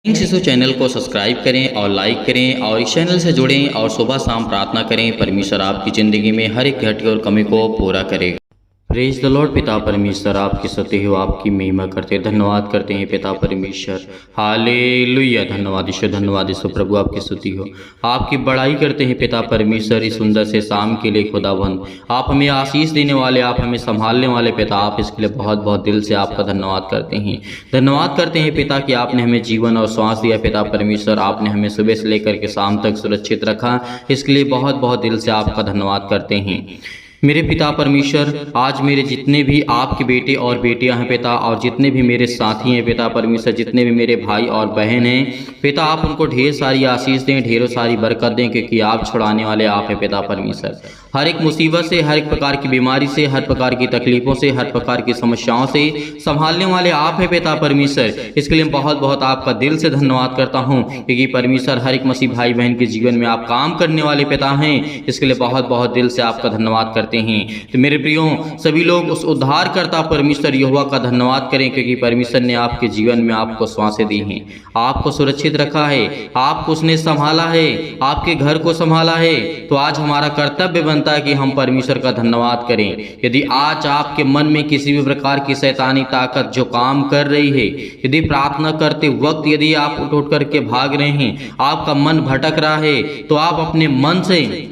इन शिशु चैनल को सब्सक्राइब करें और लाइक करें और इस चैनल से जुड़ें और सुबह शाम प्रार्थना करें। परमेश्वर आपकी ज़िंदगी में हर एक घटी और कमी को पूरा करेगा। Praise the Lord. पिता परमेश्वर आपकी स्तुति हो, आपकी महिमा करते धन्यवाद करते हैं पिता परमेश्वर। हालेलुया। धन्यवाद ईश्वर, धन्यवाद ईश्वर प्रभु, आपकी स्तुति हो, आपकी बड़ाई करते हैं पिता परमेश्वर। इस सुंदर से शाम के लिए खुदाबंद, आप हमें आशीष देने वाले, आप हमें संभालने वाले पिता, आप इसके लिए बहुत बहुत दिल से आपका धन्यवाद करते हैं। धन्यवाद करते हैं पिता कि आपने हमें जीवन और श्वास दिया पिता परमेश्वर। आपने हमें सुबह से लेकर के शाम तक सुरक्षित रखा, इसके लिए बहुत बहुत दिल से आपका धन्यवाद करते हैं मेरे पिता परमेश्वर। आज मेरे जितने भी आपके बेटे और बेटियां हैं पिता, और जितने भी मेरे साथी हैं पिता परमेश्वर, जितने भी मेरे भाई और बहन हैं पिता, आप उनको ढेर सारी आशीष दें, ढेरों सारी बरकत दें, क्योंकि आप छुड़ाने वाले आप हैं पिता परमेश्वर। हर एक मुसीबत से, हर एक प्रकार की बीमारी से, हर प्रकार की तकलीफ़ों से, हर प्रकार की समस्याओं से संभालने वाले आप हैं पिता परमेश्वर। इसके लिए बहुत बहुत आपका दिल से धन्यवाद करता हूँ, क्योंकि परमेश्वर हर एक मसीह भाई बहन के जीवन में आप काम करने वाले पिता हैं। इसके लिए बहुत बहुत दिल से आपका धन्यवाद करते हैं। तो मेरे प्रियो, सभी लोग उस उद्धारकर्ता परमेश्वर यहोवा का धन्यवाद करें, क्योंकि परमेश्वर ने आपके जीवन में आपको श्वासें दी हैं, आपको सुरक्षित रखा है, आपको उसने संभाला है, आपके घर को संभाला है। तो आज हमारा कर्तव्य बनता है कि हम परमेश्वर का धन्यवाद करें। यदि आज आपके मन में किसी भी प्रकार की शैतानी ताकत जो काम कर रही है, यदि प्रार्थना करते वक्त यदि आप उठ उठ करके भाग रहे हैं, आपका मन भटक रहा है, तो आप अपने मन से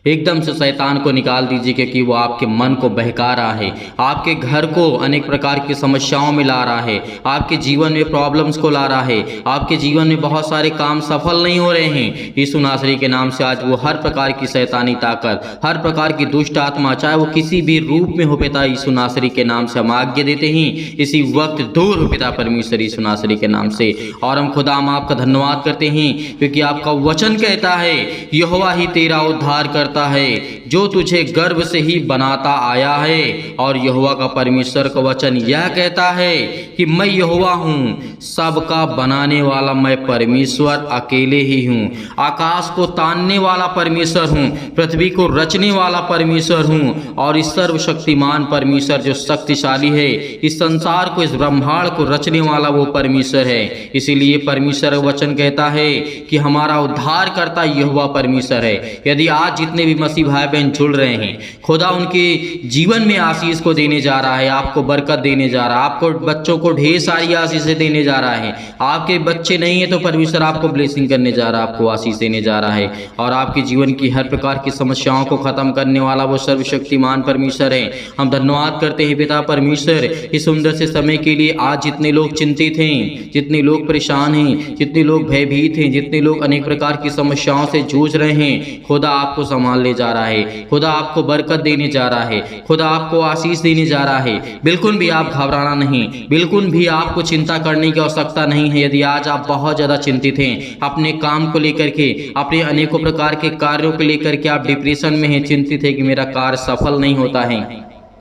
एकदम से शैतान को निकाल दीजिए, क्योंकि वो आपके मन को बहका रहा है, आपके घर को अनेक प्रकार की समस्याओं में ला रहा है, आपके जीवन में प्रॉब्लम्स को ला रहा है, आपके जीवन में बहुत सारे काम सफल नहीं हो रहे हैं। यीशु नासरी के नाम से आज वो हर प्रकार की शैतानी ताकत, हर प्रकार की दुष्ट आत्मा, चाहे वो किसी भी रूप में हो पिता, यीशु नासरी के नाम से हम आज्ञा देते हैं, इसी वक्त दूर हो पिता परमेश्वर यीशु नासरी के नाम से। और हम खुदा हम आपका धन्यवाद करते हैं, क्योंकि आपका वचन कहता है यहोवा ही तेरा उद्धार करता है, जो तुझे गर्भ से ही बनाता आया है। और यहोवा का परमेश्वर का वचन यह कहता है कि मैं यहोवा हूँ, सबका बनाने वाला मैं परमेश्वर अकेले ही हूँ। आकाश को तानने वाला परमेश्वर हूँ, पृथ्वी को रचने वाला परमेश्वर हूँ, और इस सर्वशक्तिमान परमेश्वर जो शक्तिशाली है, इस संसार को, इस ब्रह्मांड को रचने वाला वो परमेश्वर है। इसीलिए परमेश्वर का वचन कहता है कि हमारा उद्धार करता यहोवा परमेश्वर है। यदि आज जितने भी मसीह भाई बहन जुड़ रहे हैं, खुदा उनके जीवन में आशीष को देने जा रहा है, आपको बरकत देने जा रहा है, आपको बच्चों को ढेर सारी आशीषें देने जा रहा है। आपके बच्चे नहीं है तो परमेश्वर आपको ब्लेसिंग करने जा रहा है, आपको आशीष देने जा रहा है, और आपके जीवन की हर प्रकार की समस्याओं को खत्म करने वाला वो सर्वशक्तिमान परमेश्वर है। हम धन्यवाद करते हैं पिता परमेश्वर इस सुंदर से समय के लिए। आज जितने लोग चिंतित हैं, जितने लोग परेशान हैं, जितने लोग भयभीत हैं, जितने लोग अनेक प्रकार की समस्याओं से जूझ रहे हैं, खुदा आपको संभालने जा रहा है, खुदा आपको बरकत देने जा रहा है, खुदा आपको आशीष देने जा रहा है। बिल्कुल भी आप घबराना नहीं, बिल्कुल भी आपको चिंता करने की आवश्यकता नहीं है। यदि आज आप बहुत ज़्यादा चिंतित हैं अपने काम को लेकर के, अपने अनेकों प्रकार के कार्यों को लेकर के, आप डिप्रेशन में हैं, चिंतित है कि मेरा कार्य सफल नहीं होता है,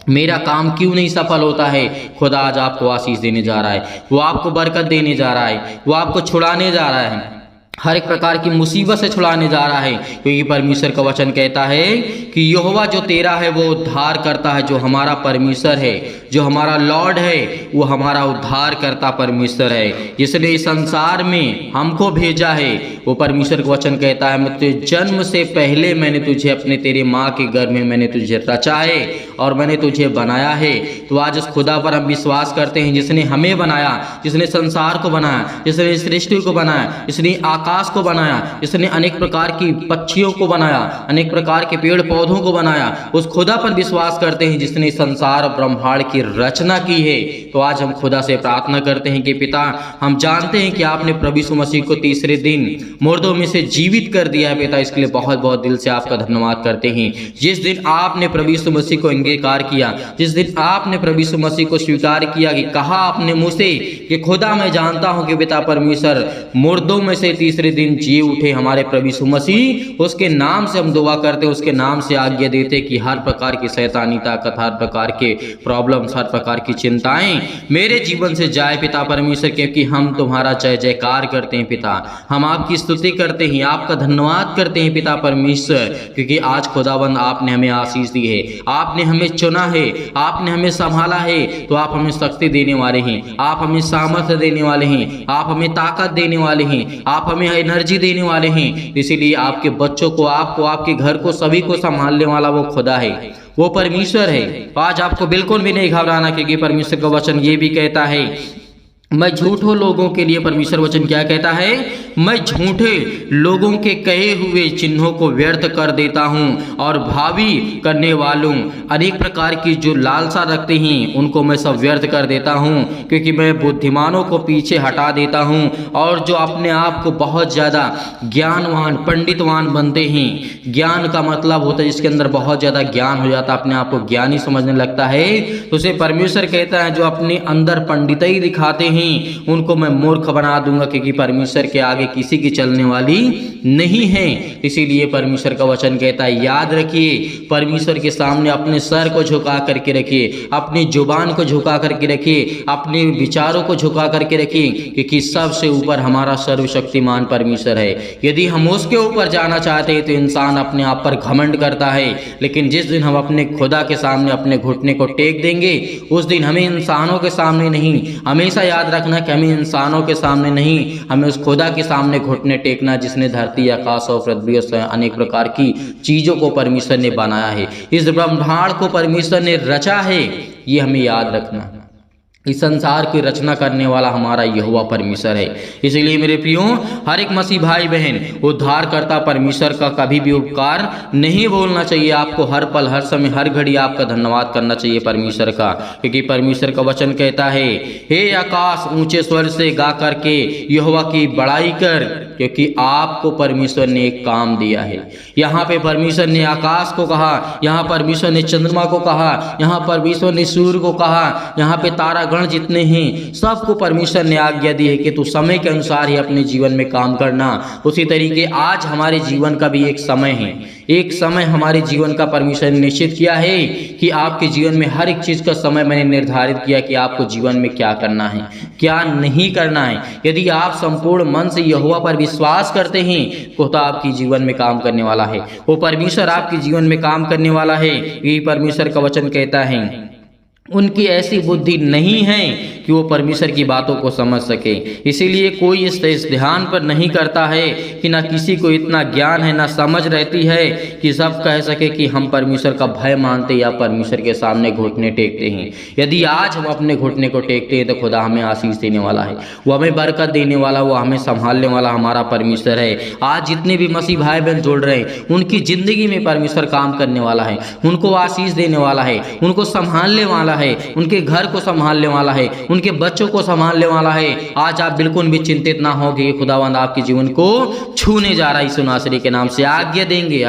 मेरा काम क्यों नहीं सफल होता है, खुदा आज आपको आशीष देने जा रहा है, वो आपको बरकत देने जा रहा है, वो आपको छुड़ाने जा रहा है, हर एक प्रकार की मुसीबत से छुड़ाने जा रहा है। क्योंकि परमेश्वर का वचन कहता है कि यहोवा जो तेरा है वो उद्धार करता है। जो हमारा परमेश्वर है, जो हमारा लॉर्ड है, वो हमारा उद्धार करता परमेश्वर है, जिसने इस संसार में हमको भेजा है। वो परमेश्वर का वचन कहता है, मैं तुझे जन्म से पहले मैंने तुझे अपने तेरे माँ के गर्भ में मैंने तुझे रचा है और मैंने तुझे बनाया है। तो आज उस खुदा पर हम विश्वास करते हैं, जिसने हमें बनाया, जिसने संसार को बनाया, जिसने इस सृष्टि को बनाया, जिसने आकाश को बनाया, इसने अनेक प्रकार की पक्षियों को बनाया, अनेक प्रकार के पेड़ पौधों को बनाया। उस खुदा पर विश्वास करते हैं जिसने संसार ब्रह्मांड की रचना की है। तो आज हम खुदा से प्रार्थना करते हैं कि पिता, हम जानते हैं कि आपने प्रभु यीशु मसीह को तीसरे दिन मुर्दों में से जीवित कर दिया है पिता। इसके लिए बहुत बहुत दिल से आपका धन्यवाद करते हैं। जिस दिन आपने प्रभु यीशु मसीह को अंगीकार किया, जिस दिन आपने प्रभु यीशु मसीह को स्वीकार किया, कि कहा आपने मुझसे कि खुदा मैं जानता हूं कि पिता परमेश्वर मुर्दों में से तीसरे दिन जी उठे हमारे प्रभु यीशु मसीह, उसके नाम से हम दुआ करते, उसके नाम से आज्ञा देते कि हर प्रकार की शैतानी ताकत, हर प्रकार के प्रॉब्लम्स, हर प्रकार की चिंताएं मेरे जीवन से जाए पिता परमेश्वर, क्योंकि हम तुम्हारा जय जयकार करते हैं पिता, हम आपकी स्तुति करते हैं, आपका धन्यवाद करते हैं पिता परमेश्वर, क्योंकि आज खुदावंद आपने हमें आशीष दी है, आपने हमें चुना है, आपने हमें संभाला है, तो आप हमें शक्ति देने वाले हैं, आप हमें सामर्थ्य देने वाले हैं, आप हमें ताकत देने वाले हैं, आप हमें एनर्जी देने वाले हैं। इसीलिए आपके बच्चों को, आपको, आपके घर को, सभी को संभालने वाला वो खुदा है, वो परमेश्वर है। आज आपको बिल्कुल भी नहीं घबराना, क्योंकि परमेश्वर का वचन ये भी कहता है, मैं झूठों लोगों के लिए, परमेश्वर वचन क्या कहता है, मैं झूठे लोगों के कहे हुए चिन्हों को व्यर्थ कर देता हूं और भावी करने वालों अनेक प्रकार की जो लालसा रखते हैं उनको मैं सब व्यर्थ कर देता हूं, क्योंकि मैं बुद्धिमानों को पीछे हटा देता हूं और जो अपने आप को बहुत ज़्यादा ज्ञानवान, पंडितवान बनते हैं। ज्ञान का मतलब होता है जिसके अंदर बहुत ज़्यादा ज्ञान हो जाता है, अपने आप को ज्ञानी समझने लगता है, तो उसे परमेश्वर कहता है जो अपने अंदर पंडिताई दिखाते हैं उनको मैं मूर्ख बना दूंगा, क्योंकि परमेश्वर के आगे किसी की चलने वाली नहीं है। इसीलिए परमेश्वर का वचन कहता है, याद रखिए, परमेश्वर के सामने अपने सर को झुका करके रखिए, अपनी जुबान को झुका करके रखिए, अपने विचारों को झुका करके रखिए, क्योंकि सबसे ऊपर हमारा सर्वशक्तिमान परमेश्वर है। यदि हम उसके ऊपर जाना चाहते हैं तो इंसान अपने आप पर घमंड करता है, लेकिन जिस दिन हम अपने खुदा के सामने अपने घुटने को टेक देंगे, उस दिन हमें इंसानों के सामने नहीं, हमेशा याद रखना कि हमें इंसानों के सामने नहीं, हमें उस खुदा के सामने घुटने टेकना जिसने धरती, आकाश और पृथ्वी और अनेक प्रकार की चीजों को परमेश्वर ने बनाया है, इस ब्रह्मांड को परमेश्वर ने रचा है, ये हमें याद रखना। इस संसार की रचना करने वाला हमारा यहोवा परमेश्वर है। इसलिए मेरे प्रियो, हर एक मसीह भाई बहन उद्धारकर्ता परमेश्वर का कभी भी उपकार नहीं भूलना चाहिए। आपको हर पल, हर समय, हर घड़ी आपका धन्यवाद करना चाहिए परमेश्वर का, क्योंकि परमेश्वर का वचन कहता है, हे आकाश ऊंचे स्वर से गा करके यहोवा की बड़ाई कर, क्योंकि आपको परमेश्वर ने एक काम दिया है। यहाँ पे परमेश्वर ने आकाश को कहा, यहाँ परमेश्वर ने चंद्रमा को कहा, यहाँ परमेश्वर ने सूर्य को कहा, यहाँ पे तारा जितने हैं सबको परमेश्वर ने आज्ञा दी है कि तू समय के अनुसार ही अपने जीवन में काम करना। उसी तरीके आज हमारे जीवन का भी एक समय है, एक समय हमारे जीवन का परमेश्वर ने निश्चित किया है कि आपके जीवन में हर एक चीज का समय मैंने निर्धारित किया कि आपको जीवन में क्या करना है, क्या नहीं करना है। यदि आप संपूर्ण मन से यहोवा पर विश्वास करते हैं तो आपके जीवन में काम करने वाला है, वो परमेश्वर आपके जीवन में काम करने वाला है। यही परमेश्वर का वचन कहता है, उनकी ऐसी बुद्धि नहीं है कि वो परमेश्वर की बातों को समझ सके। इसीलिए कोई इस ध्यान पर नहीं करता है कि ना किसी को इतना ज्ञान है, ना समझ रहती है कि सब कह सके कि हम परमेश्वर का भय मानते या परमेश्वर के सामने घुटने टेकते हैं। यदि आज हम अपने घुटने को टेकते हैं तो खुदा हमें आशीष देने वाला है, वो हमें बरकत देने वाला, वो हमें संभालने वाला हमारा परमेश्वर है। आज जितने भी मसीह भाई बहन जुड़ रहे हैं उनकी जिंदगी में परमेश्वर काम करने वाला है, उनको आशीष देने वाला है, उनको संभालने वाला है, उनके घर को संभालने वाला है, उनके बच्चों को संभालने वाला है। आज आप बिल्कुल भी चिंतित ना हो कि खुदावंद आपके जीवन को छूने जा रहा है। यीशु नासरी के नाम से आज्ञा देंगे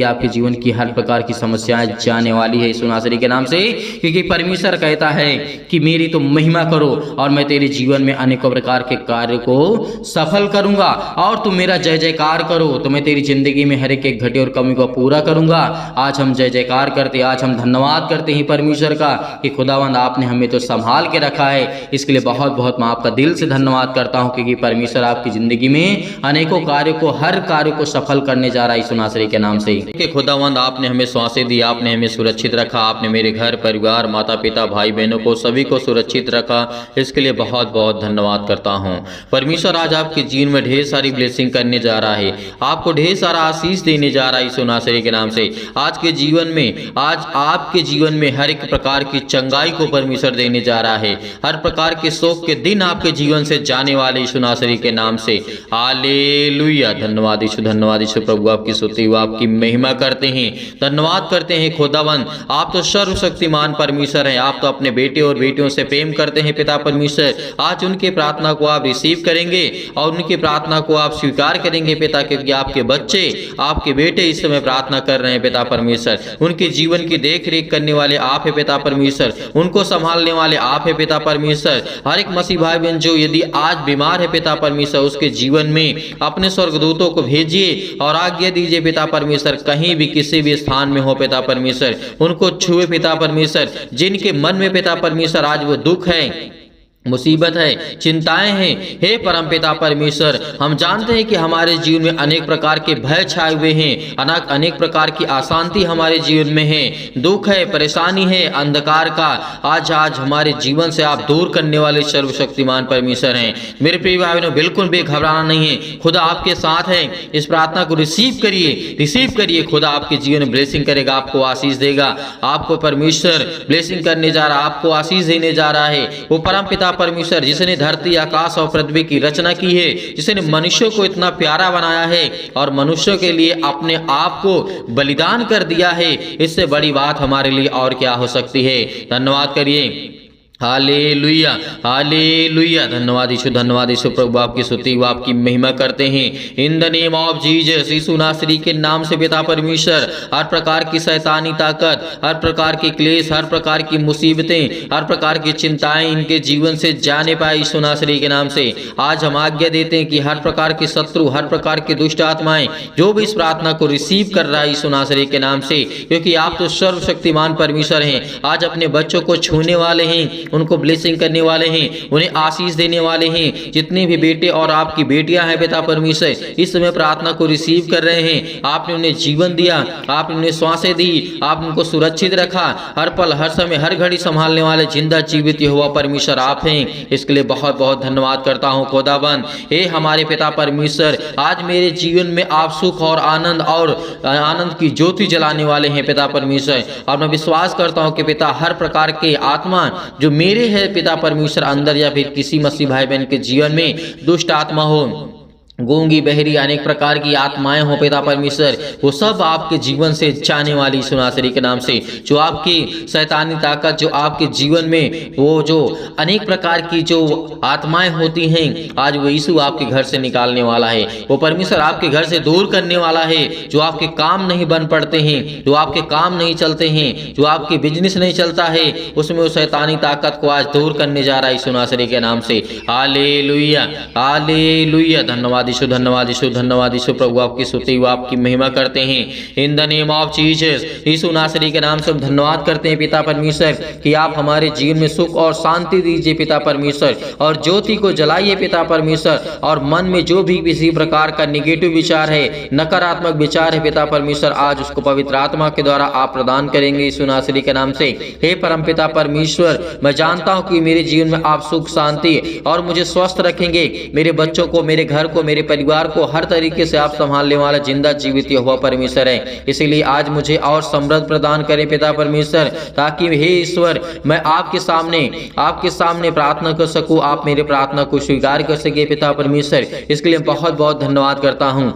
आपके जीवन की हर प्रकार की समस्याएं जाने वाली है यीशु नासरी के नाम से, क्योंकि परमेश्वर कहता है कि मेरी तो महिमा करो और मैं तेरे जीवन में अनेकों प्रकार के कार्य को सफल करूंगा, और तुम मेरा जय जयकार करो तो मैं तेरी जिंदगी में हर एक घटे और कमी को पूरा करूंगा। आज हम जय जयकार करते, आज हम धन्यवाद करते हैं परमेश्वर का कि खुदावंद आपने हमें तो संभाल के रखा है। इसके लिए बहुत बहुत मैं आपका दिल से धन्यवाद करता हूं, क्योंकि परमेश्वर आपकी जिंदगी में अनेकों कार्यों को, हर कार्य को सफल करने जा रहा है यीशु नासरी के नाम से। कि खुदावंद आपने हमें सांसें दी, आपने हमें सुरक्षित रखा, आपने मेरे घर परिवार, माता पिता, भाई बहनों को, सभी को सुरक्षित रखा। इसके लिए बहुत बहुत धन्यवाद करता हूँ। परमेश्वर आज आपके जीवन में ढेर सारी ब्लेसिंग करने जा रहा है, आपको ढेर सारा आशीष देने जा रहा है यीशु नासरी के नाम से। आज के जीवन में, आज आपके जीवन में हर एक प्रकार की चंगाई को परमेश्वर देने जा रहा है। हर प्रकार के शोक के दिन आपके जीवन से जाने वाले यीशु नासरी के नाम से। हालेलुया। धन्यवाद यीशु, धन्यवाद यीशु। प्रभु आपकी स्तुति व आपकी महिमा करते हैं, धन्यवाद करते हैं खुदावंद। आप तो सर्वशक्तिमान परमेश्वर हैं, आप तो अपने बेटे और बेटियों से प्रेम करते हैं पिता परमेश्वर। आज उनके प्रार्थना को आप रिसीव करेंगे और उनकी प्रार्थना को आप स्वीकार करेंगे पिता, क्योंकि आपके बच्चे, आपके बेटे इस समय प्रार्थना कर रहे हैं पिता परमेश्वर। उनके जीवन की देख रेख करने वाले आप है पिता परमेश्वर। परमेश्वर, उनको संभालने वाले आप है पिता परमेश्वर। हर एक मसीह भाई बहन जो यदि आज बीमार है पिता परमेश्वर, उसके जीवन में अपने स्वर्गदूतों को भेजिए और आज्ञा दीजिए पिता परमेश्वर, कहीं भी किसी भी स्थान में हो पिता परमेश्वर, उनको छुए पिता परमेश्वर। जिनके मन में पिता परमेश्वर आज वो दुख है, मुसीबत है, चिंताएं हैं, हे परमपिता परमेश्वर, हम जानते हैं कि हमारे जीवन में अनेक प्रकार के भय छाए हुए हैं, अनेक प्रकार की अशांति हमारे जीवन में है, दुख है, परेशानी है, अंधकार का आज हमारे जीवन से आप दूर करने वाले सर्वशक्तिमान परमेश्वर हैं। मेरे प्रिय भाई बहनों, बिल्कुल भी घबराना नहीं है, खुदा आपके साथ है। इस प्रार्थना को रिसीव करिए। खुदा आपके जीवन में ब्लेसिंग करेगा, आपको आशीष देगा। आपको परमेश्वर ब्लेसिंग करने जा रहा है, आपको आशीष देने जा रहा है। वो परमपिता परमेश्वर जिसने धरती, आकाश और पृथ्वी की रचना की है, जिसने मनुष्य को इतना प्यारा बनाया है और मनुष्य के लिए अपने आप को बलिदान कर दिया है, इससे बड़ी बात हमारे लिए और क्या हो सकती है। धन्यवाद करिए। हालेलुया, हालेलुया। धन्यवाद यीशु, प्रभु आपकी स्तुति व आपकी महिमा करते हैं। In the name of Jesus, Yeshu नासरी के नाम से पिता परमेश्वर, हर प्रकार की शैतानी ताकत, हर प्रकार के क्लेश, हर प्रकार की मुसीबतें, हर प्रकार की चिंताएं इनके जीवन से जाने पाए यीशु नासरी के नाम से। आज हम आज्ञा देते हैं कि हर प्रकार के शत्रु, हर प्रकार की दुष्ट आत्माएं जो भी इस प्रार्थना को रिसीव कर रहा है यीशु नासरी के नाम से, क्योंकि आप तो सर्वशक्तिमान परमेश्वर हैं, आज अपने बच्चों को छूने वाले हैं, उनको ब्लेसिंग करने वाले हैं, उन्हें आशीष देने वाले हैं। जितने भी बेटे और आपकी बेटियां हैं पिता परमेश्वर, इस समय प्रार्थना को रिसीव कर रहे हैं, आपने उन्हें जीवन दिया, आपने उन्हें श्वासें दी, आपने उनको सुरक्षित रखा, हर पल, हर समय, हर घड़ी संभालने वाले जिंदा जीवित यहोवा परमेश्वर आप हैं। इसके लिए बहुत बहुत धन्यवाद करता हूँ खुदाबंद। हे हमारे पिता परमेश्वर, आज मेरे जीवन में आप सुख और आनंद की ज्योति जलाने वाले हैं पिता परमेश्वर। और मैं विश्वास करता हूँ कि पिता हर प्रकार के आत्मा जो मेरे है पिता परमेश्वर अंदर, या फिर किसी मसीह भाई बहन के जीवन में दुष्ट आत्मा हो, गूंगी, बहरी, अनेक प्रकार की आत्माएं हो पिता परमेश्वर, वो सब आपके जीवन से जाने वाली यीशु नासरी के नाम से। जो आपकी शैतानी ताकत, जो आपके जीवन में वो जो अनेक प्रकार की जो आत्माएं होती हैं, आज वो यीशु आपके घर से निकालने वाला है। वो परमेश्वर आपके घर से दूर करने वाला है। जो आपके काम नहीं बन पड़ते हैं, जो आपके काम नहीं चलते हैं, जो आपके बिजनेस नहीं चलता है, उसमें वो शैतानी ताकत को आज दूर करने जा रहा है यीशु नासरी के नाम से। हालेलुया, हालेलुया। धन्यवाद यीशु, प्रभु आपकी स्तुति व आपकी महिमा करते हैं। In the name of Jesus, Yeshu नासरी के नाम से हम धन्यवाद करते हैं पिता परमेश्वर कि आप हमारे जीवन में सुख और शांति दीजिए पिता परमेश्वर, और ज्योति को जलाइए पिता परमेश्वर। और मन में जो भी किसी प्रकार का निगेटिव विचार है, नकारात्मक विचार है पिता परमेश्वर, आज उसको पवित्र आत्मा के द्वारा आप प्रदान करेंगे यीशु नासरी के नाम से। हे परम पिता परमेश्वर, मैं जानता हूँ कि मेरे जीवन में आप सुख, शांति और मुझे स्वस्थ रखेंगे। मेरे बच्चों को, मेरे घर को, मेरे परिवार को हर तरीके से आप संभालने वाला जिंदा जीवित यहोवा परमेश्वर है। इसीलिए आज मुझे और समृद्ध प्रदान करें पिता परमेश्वर, ताकि हे ईश्वर मैं आपके सामने प्रार्थना कर सकूं, आप मेरे प्रार्थना को स्वीकार कर सके पिता परमेश्वर। इसके लिए बहुत बहुत धन्यवाद करता हूं,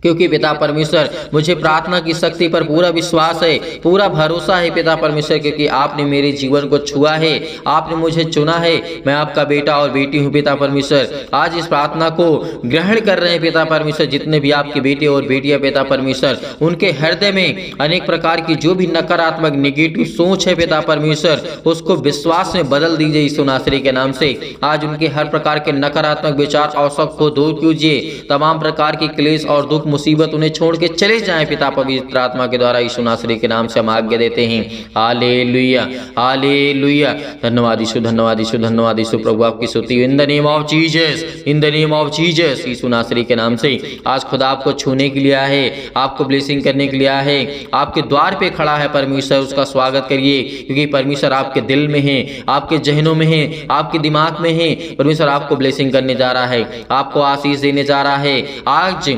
क्योंकि पिता परमेश्वर मुझे प्रार्थना की शक्ति पर पूरा विश्वास है, पूरा भरोसा है पिता परमेश्वर, क्योंकि आपने मेरे जीवन को छुआ है, आपने मुझे चुना है। मैं आपका बेटा और बेटी हूँ पिता परमेश्वर। आज इस प्रार्थना को ग्रहण कर रहे हैं पिता परमेश्वर जितने भी आपके बेटे और बेटियां पिता परमेश्वर, उनके हृदय में अनेक प्रकार की जो भी नकारात्मक नेगेटिव सोच है पिता परमेश्वर, उसको विश्वास में बदल दीजिए यीशु नासरी के नाम से। आज उनके हर प्रकार के नकारात्मक विचार और शक को दूर कीजिए। तमाम प्रकार की क्लेश और दुख, मुसीबत उन्हें छोड़ के चले जाएं पिता पवित्र आत्मा के द्वारा यीशु नासरी के नाम से हम आज्ञा देते हैं। हालेलुया, हालेलुया। धन्यवाद यीशु, प्रभु आपकी स्तुति। In the name of Jesus, in the name of Jesus, Yeshu नासरी के नाम से आज खुदा आपको छूने के लिए आया है, आपको ब्लेसिंग करने के लिए आया है, आपके द्वार पे खड़ा है परमेश्वर, उसका स्वागत करिए, क्योंकि परमेश्वर आपके दिल में है, आपके जहनों में है, आपके दिमाग में है। परमेश्वर आपको ब्लेसिंग करने जा रहा है, आपको आशीष देने जा रहा है। आज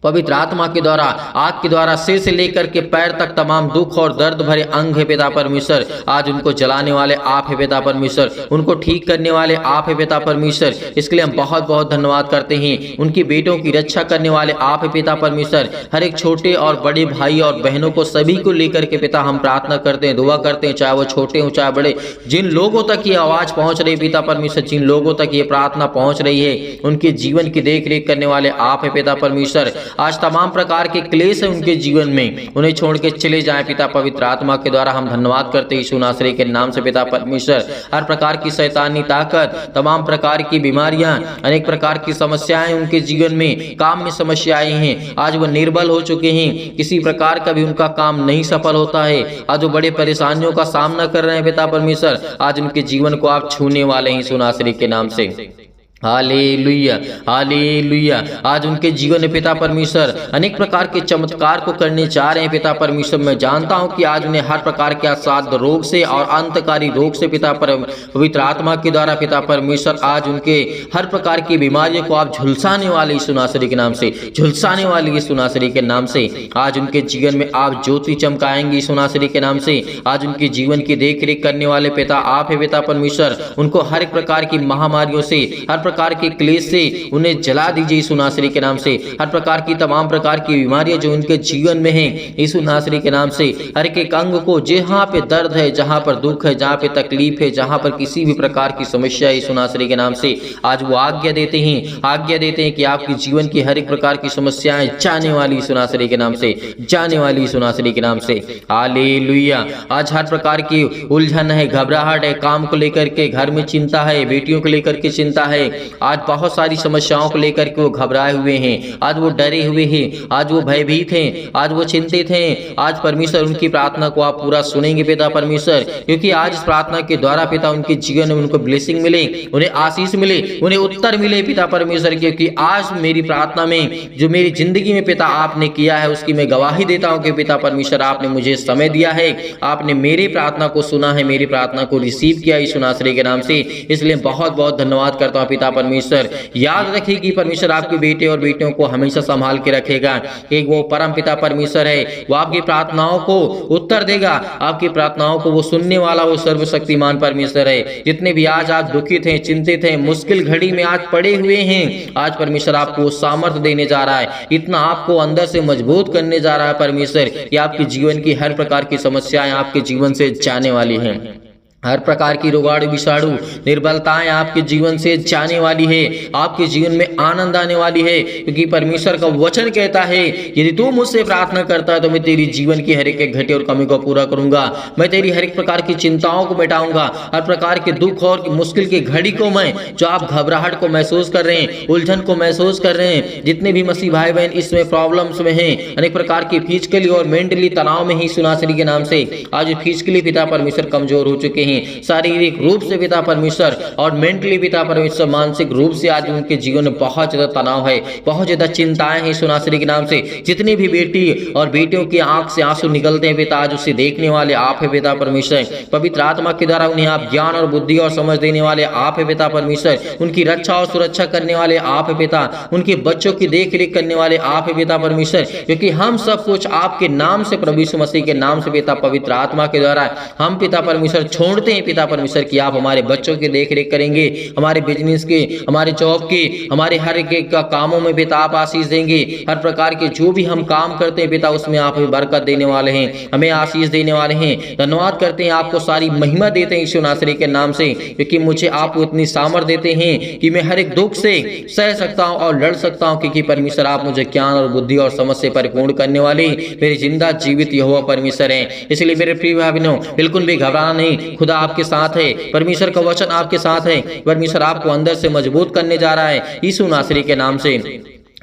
पवित्र आत्मा के द्वारा, आग के द्वारा सिर से लेकर के पैर तक तमाम दुख और दर्द भरे अंग है पिता परमेश्वर, आज उनको जलाने वाले आप है पिता परमेश्वर, उनको ठीक करने वाले आप है पिता परमेश्वर। इसके लिए हम बहुत बहुत धन्यवाद करते हैं। उनकी बेटों की रक्षा करने वाले आप है पिता परमेश्वर। हर एक छोटे और बड़े भाई और बहनों को, सभी को लेकर के पिता हम प्रार्थना करते हैं, दुआ करते हैं, चाहे वो छोटे हो चाहे बड़े, जिन लोगों तक ये आवाज पहुंच रही पिता परमेश्वर, जिन लोगों तक ये प्रार्थना पहुंच रही है, उनके जीवन की देख रेख करने वाले आप है पिता परमेश्वर। आज तमाम प्रकार के क्लेश है उनके जीवन में, उन्हें छोड़ के चले जाएं पिता पवित्र आत्मा के द्वारा। हम धन्यवाद करते हैं यीशु नासरी के नाम से पिता परमेश्वर। हर प्रकार की शैतानी ताकत, तमाम प्रकार की बीमारियां, अनेक प्रकार की समस्याएं उनके जीवन में, काम में समस्याएं हैं, आज वो निर्बल हो चुके हैं, किसी प्रकार का भी उनका काम नहीं सफल होता है, आज वो बड़े परेशानियों का सामना कर रहे हैं पिता परमेश्वर। आज उनके जीवन को आप छूने वाले हैं यीशु नासरी के नाम से। हालेलुया, हालेलुया। आज उनके जीवन में पिता परमेश्वर अनेक प्रकार के चमत्कार को करने जा रहे हैं पिता परमेश्वर। मैं जानता हूं कि आज उन्हें हर प्रकार के असाध्य रोग से और अंतकारी रोग से पिता पवित्र आत्मा के द्वारा पिता परमेश्वर आज उनके हर प्रकार की बीमारियों को आप झुलसाने वाले यीशु नासरी के नाम से, झुलसाने वाले यीशु नासरी के नाम से। आज उनके जीवन में आप ज्योति चमकाएंगे यीशु नासरी के नाम से। आज उनके जीवन की देख रेख करने वाले पिता आप है पिता परमेश्वर। उनको हर एक प्रकार की महामारियों से, हर प्रकार के क्लेश से उन्हें जला दीजिए यीशु नासरी के नाम से। हर प्रकार की तमाम प्रकार की बीमारियां जो उनके जीवन में हैं यीशु नासरी के नाम से, हर एक अंग को जहां पे दर्द है, जहां पर दुख है, जहां पे तकलीफ है, जहां पर किसी भी प्रकार की समस्या है यीशु नासरी के नाम से, आज वो आज्ञा देते हैं कि आपके जीवन की हर एक प्रकार की समस्याएं जाने वाली यीशु नासरी के नाम से, जाने वाली यीशु नासरी के नाम से। हालेलुया। आज हर प्रकार की उलझन है, घबराहट है, काम को लेकर के घर में चिंता है, बेटियों को लेकर के चिंता है, आज बहुत सारी समस्याओं को लेकर के वो घबराए हुए हैं, आज वो डरे हुए हैं, आज वो भयभीत हैं, आज वो चिंतित हैं। आज परमेश्वर उनकी प्रार्थना को आप पूरा सुनेंगे पिता परमेश्वर, क्योंकि आज इस प्रार्थना के द्वारा पिता उनके जीवन में उनको ब्लेसिंग मिले, उन्हें आशीष मिले, उन्हें उत्तर मिले पिता परमेश्वर। क्योंकि आज मेरी प्रार्थना में जो मेरी जिंदगी में पिता आपने किया है उसकी मैं गवाही देता हूं कि पिता परमेश्वर आपने मुझे समय दिया है, आपने मेरी प्रार्थना को सुना है, मेरी प्रार्थना को रिसीव किया यीशु नासरी के नाम से। इसलिए बहुत बहुत धन्यवाद करता हूं पिता परमेश्वर। याद रखिए कि परमेश्वर आपके बेटे और बेटियों को हमेशा संभाल के रखेगा। एक वो परम पिता परमेश्वर है, वो आपकी प्रार्थनाओं को उत्तर देगा, आपकी प्रार्थनाओं को वो सुनने वाला वो सर्वशक्तिमान परमेश्वर है। जितने भी आज आप दुखित हैं, चिंतित हैं, मुश्किल घड़ी में आज पड़े हुए हैं, आज परमेश्वर आपको वो सामर्थ्य देने जा रहा है, इतना आपको अंदर से मजबूत करने जा रहा है परमेश्वर कि आपके जीवन की हर प्रकार की समस्याएं आपके जीवन से जाने वाली हैं। हर प्रकार की रोगाणु विषाणु निर्बलताएं आपके जीवन से जाने वाली है, आपके जीवन में आनंद आने वाली है। क्योंकि परमेश्वर का वचन कहता है यदि तू मुझसे प्रार्थना करता है तो मैं तेरी जीवन की हर एक घटी और कमी को पूरा करूंगा, मैं तेरी हर एक प्रकार की चिंताओं को मिटाऊंगा, हर प्रकार के दुख और मुश्किल की घड़ी को मैं, जो आप घबराहट को महसूस कर रहे हैं, उलझन को महसूस कर रहे हैं, जितने भी मसीह भाई बहन इसमें प्रॉब्लम्स में हैं, अनेक प्रकार की फिजिकली और मेंटली तनाव में ही सुनासरी के नाम से आज फिजिकली पिता परमेश्वर कमजोर हो चुके हैं, शारीरिक रूप से पिता परमेश्वर और मेंटली पिता परमेश्वर मानसिक रूप से आज उनके जीवन में बहुत ज्यादा तनाव है, बहुत ज्यादा चिंताएं हैं सुनासरी के नाम से। जितनी भी बेटी और बेटियों की आंख से आंसू निकलते हैं पिता, आज उसे देखने वाले आप है पिता परमेश्वर। पवित्र आत्मा के द्वारा उन्हें आप ज्ञान और बुद्धि और समझ देने वाले आप है पिता परमेश्वर। उनकी रक्षा और सुरक्षा करने वाले आप है पिता, उनके बच्चों की देख रेख करने वाले आप है पिता परमेश्वर। क्योंकि हम सब कुछ आपके नाम से, प्रभु यीशु मसीह के नाम से पिता पवित्र आत्मा के द्वारा हम पिता परमेश्वर छोड़ते हैं पिता परमेश्वर कि आप हमारे बच्चों की देख रेख करेंगे, हमारे बिजनेस के, हमारे जॉब के, हमारे हर एक का कामों में पिता आप आशीष देंगे। हर प्रकार के जो भी हम काम करते हैं पिता उसमें आप हमें बरकत देने वाले हैं, हमें आशीष देने वाले हैं। धन्यवाद करते हैं, आपको सारी महिमा देते हैं यीशु नासरी के नाम से, क्योंकि मुझे आप इतनी सामर्थ्य देते हैं कि मैं हर एक दुख से सह सकता हूं और लड़ सकता हूं। क्योंकि परमेश्वर आप मुझे ज्ञान और बुद्धि और समझ से परिपूर्ण करने वाले मेरे जिंदा जीवित यहोवा परमेश्वर हैं। इसलिए मेरे प्रिय भाई बहनों बिल्कुल भी घबराना नहीं, खुदा आपके साथ है, परमेश्वर का वचन आपके साथ है, परमेश्वर आपको अंदर से मजबूत करने जा रहा है यीशु नासरी के नाम से।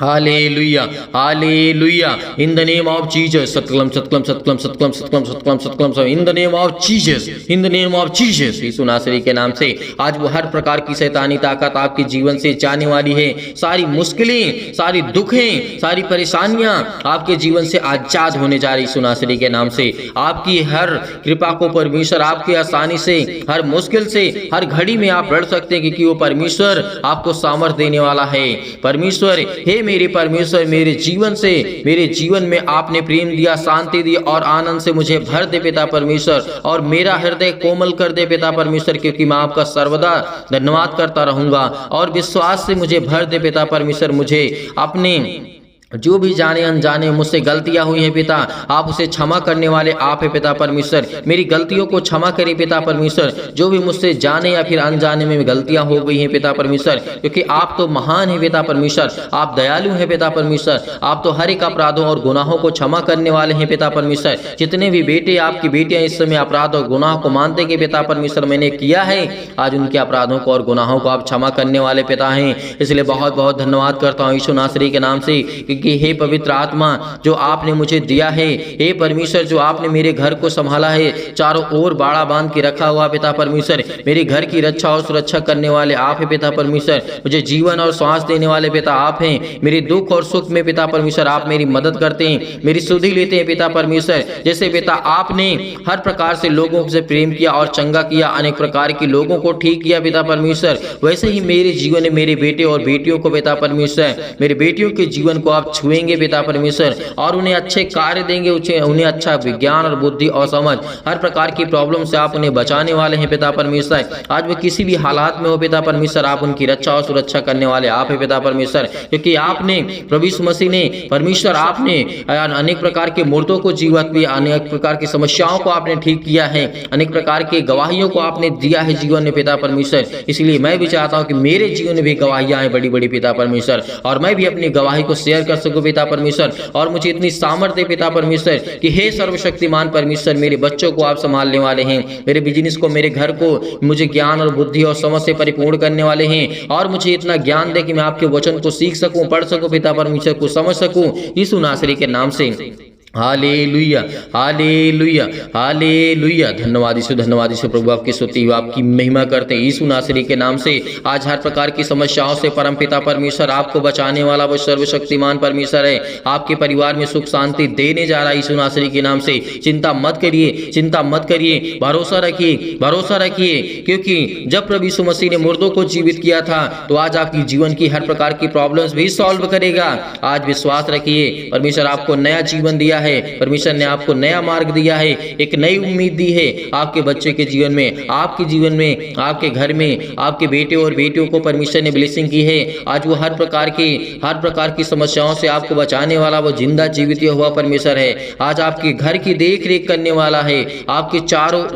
हालेलुया, हालेलुया। In the name of Jesus, सतकलम सतकलम सतकलम सतकलम सतकलम सतकलम सतकलम, in the name of Jesus, in the name of Jesus, Yeshu नासरी के नाम से आज वो हर प्रकार की शैतानी ताकत आपके जीवन से जाने वाली है। सारी मुश्किलें, सारी दुखें, सारी परेशानियां आपके जीवन से आजाद होने जा रही यीशु नासरी के नाम से। आपकी हर कृपा को परमेश्वर आपके आसानी से, हर मुश्किल से, हर घड़ी में आप लड़ सकते हैं, क्योंकि वो परमेश्वर आपको सामर्थ्य देने वाला है। परमेश्वर, हे मेरे परमेश्वर, मेरे जीवन से, मेरे जीवन में आपने प्रेम दिया, शांति दी और आनंद से मुझे भर दे पिता परमेश्वर, और मेरा हृदय कोमल कर दे पिता परमेश्वर, क्योंकि मैं आपका सर्वदा धन्यवाद करता रहूंगा। और विश्वास से मुझे भर दे पिता परमेश्वर, मुझे अपने जो भी जाने अनजाने मुझसे गलतियां हुई हैं पिता, आप उसे क्षमा करने वाले आप है पिता परमेश्वर। मेरी गलतियों को क्षमा करें पिता परमेश्वर। जो भी मुझसे जाने या फिर अनजाने में गलतियां हो गई हैं पिता परमेश्वर, क्योंकि आप तो महान है पिता परमेश्वर, आप दयालु हैं पिता परमेश्वर। आप तो हर एक अपराधों और गुनाहों को क्षमा करने वाले हैं पिता परमेश्वर। जितने भी बेटे आपकी बेटियां इस समय अपराध और गुनाह को मानते कि पिता परमेश्वर मैंने किया है, आज उनके अपराधों को और गुनाहों को आप क्षमा करने वाले पिता हैं। इसलिए बहुत बहुत धन्यवाद करता हूँ यीशु नासरी के नाम से कि हे पवित्र आत्मा जो आपने मुझे दिया है, हे परमेश्वर जो आपने मेरे घर को संभाला है, चारों ओर बाड़ा बांध के रखा हुआ पिता परमेश्वर, मेरे घर की रक्षा और सुरक्षा करने वाले आप हैं पिता परमेश्वर। मुझे जीवन और श्वास देने वाले पिता आप हैं। मेरे दुख और सुख में पिता परमेश्वर आप मेरी मदद करते हैं, मेरी सुधि लेते हैं पिता परमेश्वर। जैसे पिता आपने हर प्रकार से लोगों से प्रेम किया और चंगा किया, अनेक प्रकार के लोगों को ठीक किया पिता परमेश्वर, वैसे ही मेरे जीवन में मेरे बेटे और बेटियों को पिता परमेश्वर, मेरे बेटियों के जीवन को आप छुएंगे पिता परमेश्वर और उन्हें अच्छे कार्य देंगे, उन्हें अच्छा विज्ञान और बुद्धि और समझ, हर प्रकार की प्रॉब्लम से आप उन्हें बचाने वाले हैं पिता परमेश्वर। आज वो किसी भी हालात में हो पिता परमेश्वर, आप उनकी रक्षा और सुरक्षा करने वाले आप हैं पिता परमेश्वर। क्योंकि आपने प्रभु यीशु मसीह ने परमेश्वर आपने अनेक प्रकार के मूर्तों को जीवित भी, अनेक प्रकार की समस्याओं को आपने ठीक किया है, अनेक प्रकार के गवाहियों को आपने दिया है जीवन में पिता परमेश्वर। इसलिए मैं भी चाहता हूँ कि मेरे जीवन में भी गवाहियां आए बड़ी बड़ी पिता परमेश्वर, और मैं भी अपनी गवाही को शेयर कर सकूं पिता परमेश्वर। और मुझे इतनी सामर्थ्य पिता परमेश्वर कि हे सर्वशक्तिमान परमेश्वर, मेरे बच्चों को आप संभालने वाले हैं, मेरे बिजनेस को, मेरे घर को मुझे ज्ञान और बुद्धि और समझ से परिपूर्ण करने वाले हैं। और मुझे इतना ज्ञान दे कि मैं आपके वचन को सीख सकूं, पढ़ सकूं पिता परमेश्वर, को समझ सकूं, यीशु नासरी के नाम से। हालेलुया, हालेलुया, हालेलुया। धन्यवाद यीशु प्रभु, आपकी स्तुति आपकी महिमा करते हैं यीशु नासरी के नाम से। आज हर प्रकार की समस्याओं से परम पिता परमेश्वर आपको बचाने वाला वो सर्वशक्तिमान परमेश्वर है। आपके परिवार में सुख शांति देने जा रहा है यीशु नासरी के नाम से। चिंता मत करिए, चिंता मत करिए, भरोसा रखिए, भरोसा रखिए, क्योंकि जब प्रभु यीशु मसीह ने मुर्दों को जीवित किया था तो आज आपकी जीवन की हर प्रकार की प्रॉब्लम्स भी सॉल्व करेगा। आज विश्वास रखिए, परमेश्वर आपको नया जीवन दिया है, परमेश्वर ने आपको नया मार्ग दिया है, एक नई उम्मीद दी है आपके बच्चे के जीवन में, आपके जीवन में, आपके घर में, आपके बेटे और बेटियों को परमेश्वर ने ब्लेसिंग की है। आज वो हर प्रकार की समस्याओं से आपको बचाने वाला वो जिंदा जीवित हुआ परमेश्वर है। आज आपके घर की देख रेख करने वाला है, आपके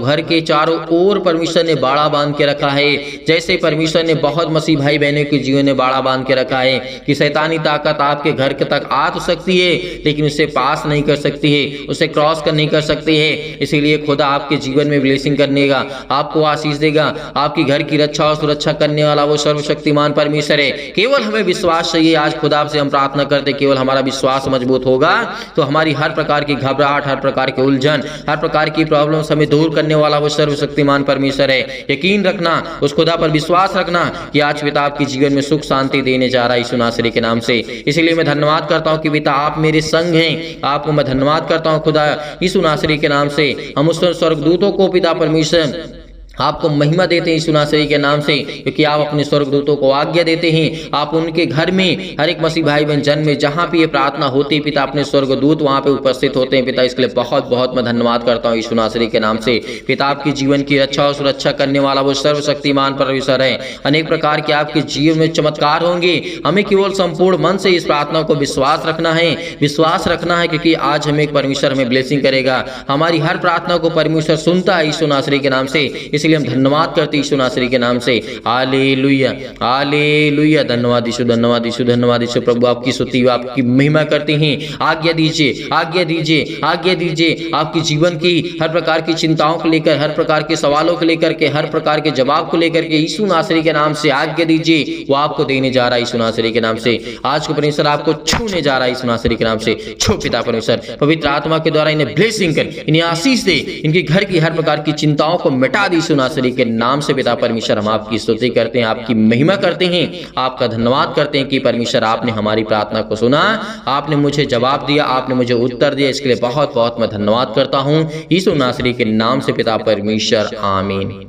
घर के चारों ओर परमेश्वर ने बाड़ा बांध के रखा है। जैसे परमेश्वर ने बहुत मसीह भाई बहनों के जीवन में बाड़ा बांध के रखा है कि शैतानी ताकत आपके घर तक आ तो सकती है लेकिन उससे पास नहीं कर सकती है, उसे क्रॉस कर नहीं कर सकती है। इसीलिए खुदा आपके जीवन में ब्लेसिंग करने का, आपको आशीष देगा, आपकी घर की रक्षा और सुरक्षा करने वाला वो सर्वशक्तिमान परमेश्वर है। केवल हमें विश्वास चाहिए। आज खुदा से हम प्रार्थना करते, केवल हमारा विश्वास मजबूत होगा तो हमारी हर प्रकार की घबराहट, हर प्रकार की उलझन, हर प्रकार की प्रॉब्लम्स हमें दूर करने वाला वो सर्वशक्तिमान परमेश्वर है। यकीन रखना, उस खुदा पर विश्वास रखना कि आज पिता आपके जीवन में सुख शांति देने जा रहा है यीशु नासरी के नाम से। इसलिए मैं धन्यवाद करता हूँ कि पिता आप मेरे संग हैं। आपको मैं धन्यवाद करता हूं खुदा यीशु नासरी के नाम से। हम उस स्वर्गदूतों को पिता परमेश्वर आपको महिमा देते हैं यीशु नासरी के नाम से, क्योंकि आप अपने स्वर्गदूतों को आज्ञा देते हैं। आप उनके घर में हर एक मसीह भाई बहन जन्म में जहाँ भी ये प्रार्थना होती है पिता, अपने स्वर्गदूत वहाँ पे उपस्थित होते हैं पिता। इसके लिए बहुत बहुत मैं धन्यवाद करता हूँ यीशु नासरी के नाम से। पिता आपकी जीवन की रक्षा और सुरक्षा करने वाला वो सर्वशक्तिमान परमेश्वर है। अनेक प्रकार के आपके जीवन में चमत्कार होंगे। हमें केवल संपूर्ण मन से इस प्रार्थना को विश्वास रखना है, विश्वास रखना है, क्योंकि आज हमें परमेश्वर हमें ब्लेसिंग करेगा। हमारी हर प्रार्थना को परमेश्वर सुनता है यीशु नासरी के नाम से। इसलिए हम धन्यवाद करते यीशु नासरी के नाम से। हालेलुया, हालेलुया। धन्यवाद यीशु, धन्यवाद यीशु, धन्यवाद यीशु प्रभु, आपकी स्तुति आपकी महिमा करते हैं। आज्ञा दीजिए, आज्ञा दीजिए, आज्ञा दीजिए। आपकी जीवन की हर प्रकार की चिंताओं को लेकर, हर प्रकार के सवालों को लेकर के, हर प्रकार के जवाब को लेकर के यीशु नासरी के नाम से आज्ञा दीजिए। वो आपको देने जा रहा है यीशु नासरी के नाम से। आज को परमेश्वर आपको छूने जा रहा है यीशु नासरी के नाम से। छो पिता परमेश्वर, पवित्र आत्मा के द्वारा इन्हें ब्लेसिंग कर, इन्हें आशीष दे, इनके घर की हर प्रकार की चिंताओं को मिटा दे यीशु नासरी के नाम से। पिता परमेश्वर हम आपकी स्तुति करते हैं, आपकी महिमा करते हैं, आपका धन्यवाद करते हैं कि परमेश्वर आपने हमारी प्रार्थना को सुना, आपने मुझे जवाब दिया, आपने मुझे उत्तर दिया। इसके लिए बहुत बहुत मैं धन्यवाद करता हूं यीशु नासरी के नाम से पिता परमेश्वर, आमीन।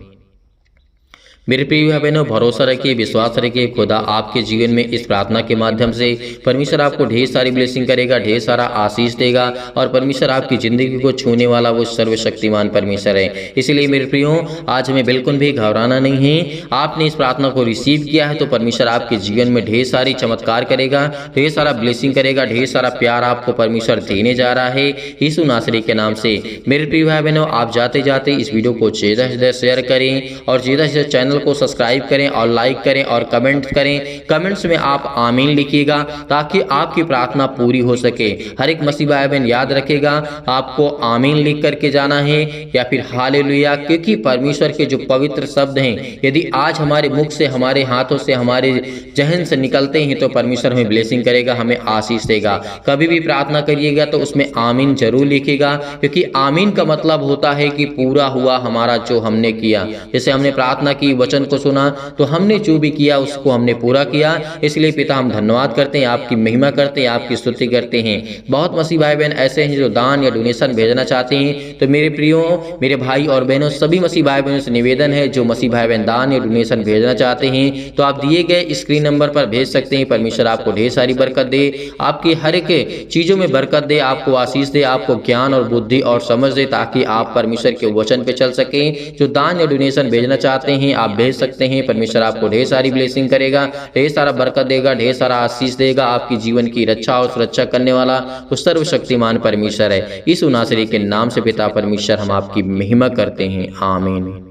मेरे प्रिय भाई बहनों, भरोसा रखिए, विश्वास रखिए, खुदा आपके जीवन में इस प्रार्थना के माध्यम से परमेश्वर आपको ढेर सारी ब्लेसिंग करेगा, ढेर सारा आशीष देगा और परमेश्वर आपकी ज़िंदगी को छूने वाला वो सर्वशक्तिमान परमेश्वर है। इसलिए मेरे प्रियो, आज हमें बिल्कुल भी घबराना नहीं है। आपने इस प्रार्थना को रिसीव किया है तो परमेश्वर आपके जीवन में ढेर सारी चमत्कार करेगा, ढेर सारा ब्लेसिंग करेगा, ढेर सारा प्यार आपको परमेश्वर देने जा रहा है यीशु नासरी के नाम से। मेरे प्रिय भाई बहनों, आप जाते जाते इस वीडियो को ज़्यादा से ज़्यादा शेयर करें और ज़्यादा से ज़्यादा चैनल को सब्सक्राइब करें और लाइक करें और कमेंट करें। कमेंट्स में आप आमीन लिखिएगा ताकि आपकी प्रार्थना पूरी हो सके। हर एक मसीह भाई बहन याद रखेगा, आपको आमीन लिख करके जाना है या फिर हालेलुया, क्योंकि परमेश्वर के जो पवित्र शब्द हैं यदि आज हमारे मुख से, हमारे हाथों से, हमारे जहन से निकलते हैं तो परमेश्वर हमें ब्लेसिंग करेगा, हमें आशीष देगा। कभी भी प्रार्थना करिएगा तो उसमें आमीन जरूर लिखिएगा, क्योंकि आमीन का मतलब होता है कि पूरा हुआ हमारा जो हमने किया। जैसे हमने प्रार्थना की, वचन को सुना, तो हमने जो भी किया उसको हमने पूरा किया। इसलिए पिता हम धन्यवाद करते हैं, आपकी महिमा करते हैं, आपकी स्तुति करते हैं। बहुत मसीह भाई बहन ऐसे हैं जो दान या डोनेशन भेजना चाहते हैं, तो मेरे प्रियो, मेरे भाई और बहनों, सभी मसीह भाई बहनों से निवेदन है, जो मसीह भाई बहन दान या डोनेशन भेजना चाहते हैं तो आप दिए गए स्क्रीन नंबर पर भेज सकते हैं। परमेश्वर आपको ढेर सारी बरकत दे, आपकी हर एक चीजों में बरकत दे, आपको आशीष दे, आपको ज्ञान और बुद्धि और समझ दे, ताकि आप परमेश्वर के वचन पे चल सकें। जो दान या डोनेशन भेजना चाहते हैं आप भेज सकते हैं। परमेश्वर आपको ढेर सारी ब्लेसिंग करेगा, ढेर सारा बरकत देगा, ढेर सारा आशीष देगा। आपकी जीवन की रक्षा और सुरक्षा करने वाला वो सर्वशक्तिमान परमेश्वर है। यीशु नासरी के नाम से पिता परमेश्वर हम आपकी महिमा करते हैं। आमीन।